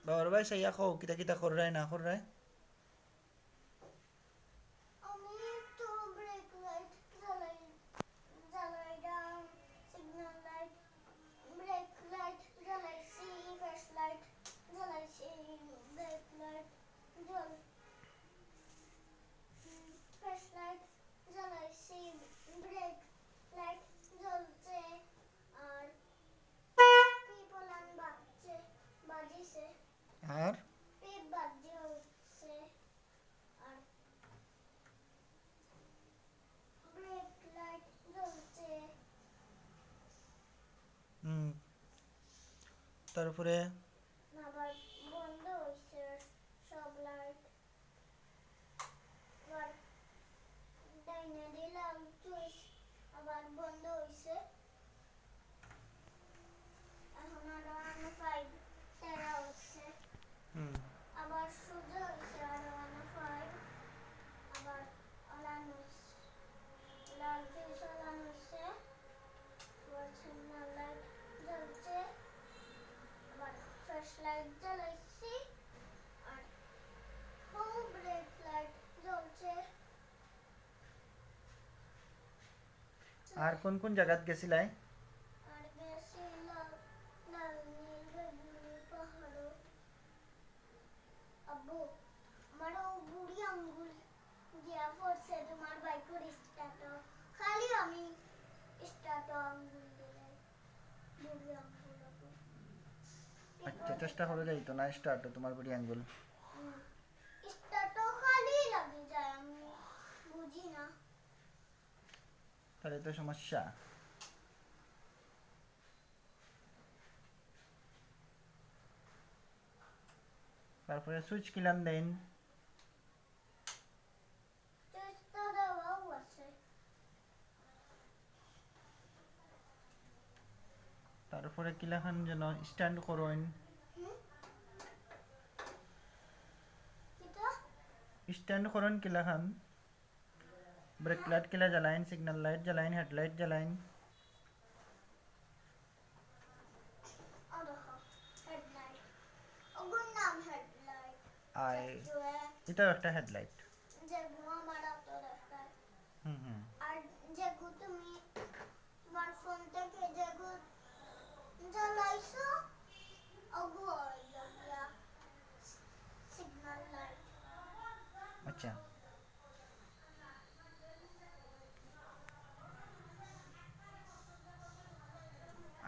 বাবার ভাই সাইয়া খাও কিতা কিতা কররাই না কররাই। আমি তো ব্রেক লাইট জ্বালাই, জ্বালাইলাম সিগন্যাল লাইট, ব্রেক লাইট জ্বালাইছি, ফ্ল্যাশ লাইট জ্বালাইছি, ব্রেক লাইট জ্বল, ফ্ল্যাশ লাইট জ্বালাইছি, ব্রেক লাইট জ্বলছে, আর পিপলান বাজছে, বাজিছে, আর পিপ বাজছে হচ্ছে, আর ব্রেক লাইট জ্বলছে, হুম তারপরে আবার বন্ধ হয়েছে সব লাইট, আবার ডাইনে দিলাম সুইচ, আবার বন্ধ হয়েছে, এখন আরো আনো ফাইভ তেরা হচ্ছে, হুম আবার সোজা হয়েছে আরো আনো ফাইভ, আবার অলানো লাল সুইচ অলানো হচ্ছে, আবার সিগন্যাল লাইট জ্বলছে, আবার ফ্ল্যাশ লাইট জ্বালাইছি, আর হোম ব্রেক লাইট জ্বলছে। আর কোন কোন জায়গাত গেছিলাই? আর গেছে লাল লাল নীল বেগুনি পাহাড়। আব্বু আমারও বুড়ি আঙ্গুল দিয়া পড়ছে তোমার বাইকের স্টার্ট, খালি আমি স্টার্ট আঙ্গুল দিলাই, বুড়ি আঙ্গুল আব্বু আচ্ছা চেষ্টা করে যাইতো না স্টার্ট তোমার বুড়ি আঙ্গুল। স্টার্ট খালি লাগে যায়, আমি বুঝি না। তাহলে তো সমস্যা। তারপরে সুইচ কিলান দেন। চেষ্টা দেওয়াও আছে। তারপরে কিলাখান যেন স্ট্যান্ড করেন। হুম কিটা স্ট্যান্ড করেন কিলাখান। ব্রেক লাইট কিলা জ্বালাইন, সিগন্যাল লাইট জ্বালাইন, হেডলাইট জ্বালাইন। দেখো হেডলাইট, ওগুর নাম হেডলাইট, আর এটাও একটা হেডলাইট। যেগুলো আমার অত দেখায়, হুম হুম আর যেগুলো তুমি তোমার ফোন থেকে যেগুলো জ্বালাইছো ওগুলো সিগন্যাল লাইট। আচ্ছা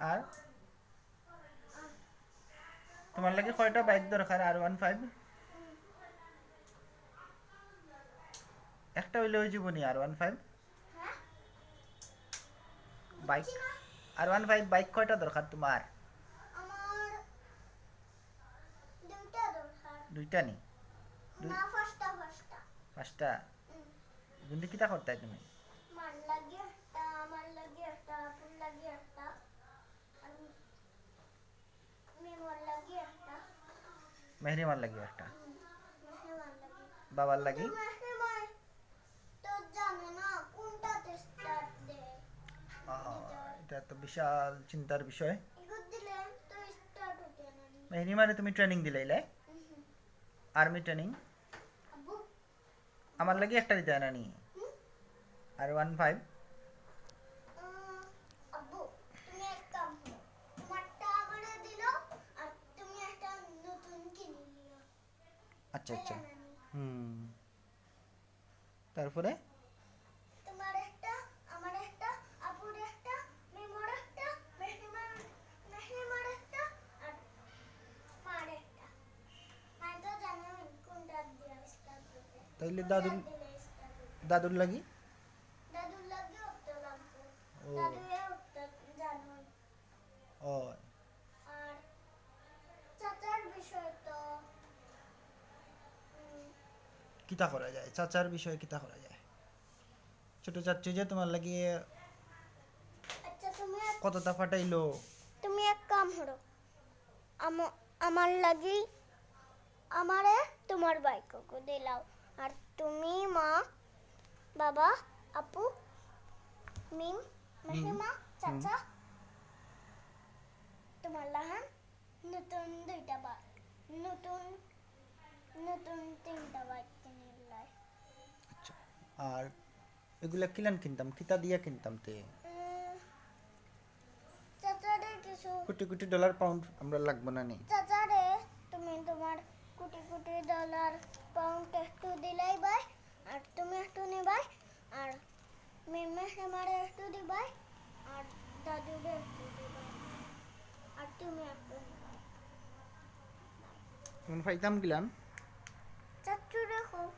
আর তোমার লাগে কয়টা বাইক দরকার? R15 একটা হইলে হয়ে যাবনি। R15 হ্যাঁ বাইক, বুঝছি না। R15 বাইক কয়টা দরকার তোমার? আমার দুইটা দরকার। দুইটা নি? না ফার্স্টটা ফার্স্টটা। পাঁচটা? কিন্তু কিতা করতে তুমি? মার লাগে একটা, আমার লাগে একটা, আপুর লাগে একটা, আর মেমোর লাগে একটা, মেহরিমার লাগি একটা, মেহমান লাগে। বাবার কিন্তু লাগি। মেহমান তো জানে না কোনটাতে স্টার্ট দেয়, দিতে হয়। এটা তো বিশাল চিন্তার বিষয়। এগুলো দিলে তো স্টার্ট হতে না নি। মেহরিমারে তুমি ট্রেনিং দিলাইলে, আর্মি ট্রেনিং। আব্বু আমার লাগি একটা দিতে হয় না নি? হুম? R15 আব্বু তুমি এক কাম করো, তোমারটা আমারে দিল, আর তুমি একটা নতুন কিনে নিও, আচ্ছা তাইলে আচ্ছা না নি। হুম তারপরে তোমার একটা, আমার একটা, আপুর একটা, মেমোর একটা, মেহমান মেহমার একটা, আর মার একটা। মাই তো জানো কোনটা দিয়ে স্টার্ট করতে, তাইলে কোনটা দিলে স্টার্ট করতে। দাদুর লাগি। দাদুর লাগে উঠতে লাগবো, ও দাদু উঠতে জানো। ও আর চাচার বিষয় তো কিতা করা যায়? চাচার বিষয়ে কিতা করা যায়? ছোট চাচ্চু যে তোমার লাগি আচ্ছা কতটা ফাটাইলো। তুমি এক কাম করো, আমার লাগি আমারে তোমার বাইককে দিলাও, আর তুমি মা বাবা আপু মিম হুম মেহমা হুম চাচা তোমার লাহান নতুন দুইটা বাইক। নতুন নতুন 3টা বাইক কিনে লাই আচ্ছা আর এগুলা কিলান কিনতাম কিতা দিয়া কিনতাম তে চাচারে কিছু কোটি কোটি ডলার পাউন্ড আমরা লাগবো না নি চাচারে তুমি তোমার কোটি কোটি ডলার পাউন্ড একটু দিলাই ভাই আর তুমি একটু নিবাই আর মেমে আমারে একটু দিবাই আর দাদুরে একটু দিবাই আর তুমি একটু নিবাই এখন ফাইতাম গিলান চাচুরে খুব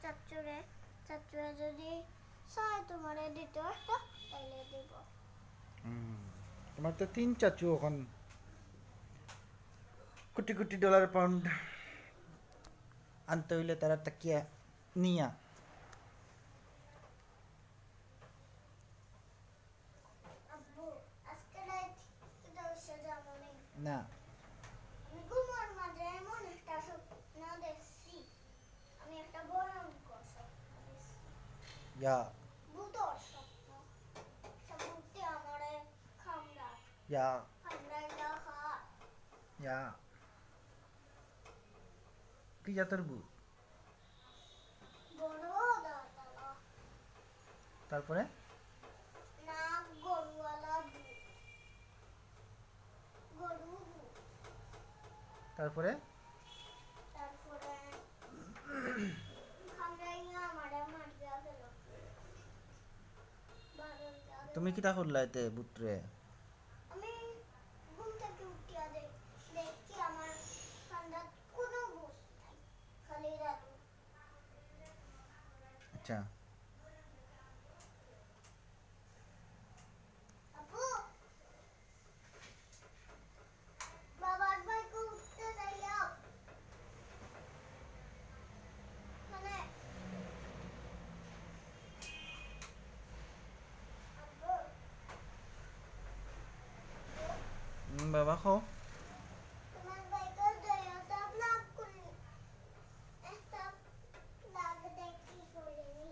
চাচুরে যদি চাই তোমারে দিতে একটা তাইলে দিব তোমার তো 3 চাচু এখন কোটি কোটি ডলার পাউন্ড আনতে হইলে তারা তাকিয়া নিয়া আব্বু আজকে রাত দর্শে যাবো নি না আমি ঘুমার মাঝে এমন একটা স্বপ্ন দেখছি আমি একটা বড় অঙ্ক স্বপ্ন দেখছি ইয়া ভূতর স্বপ্ন ভূতে আমারে ইয়া খামড়াইয়া খা ইয়া কি জাতের ভূত বড় দাঁতওয়ালা তারপরে নাক গরুওয়ালা ভূত গরু ভূত তারপরে তারপরে খামড়াইয়া আমারে মারিয়া গেল বারোটা তুমি কিতা করলা এতে বুটরে আমি ঘুম থেকে উঠিয়া দেখি আমার ঠান্ডাত কোনো বুঝ নাই খালি দাদু আচ্ছা আপু বাবার বাইকে উঠতে যাইও মানে আপু বাবা খাও তোমার বাইকে যাইও তো ব্লগ করি একটা ব্লগ দেখি করিনি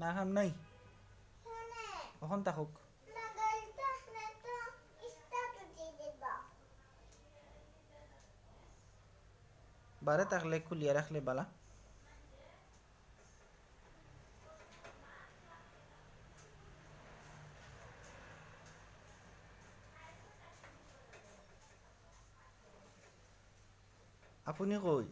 না খাম নাই মানে এখন থাকুক লাগাইতে আসলে তো স্টার্ট উঠিয়ে দিবা বারে থাকলে খুলিয়া রাখলে বালা আপুনি কই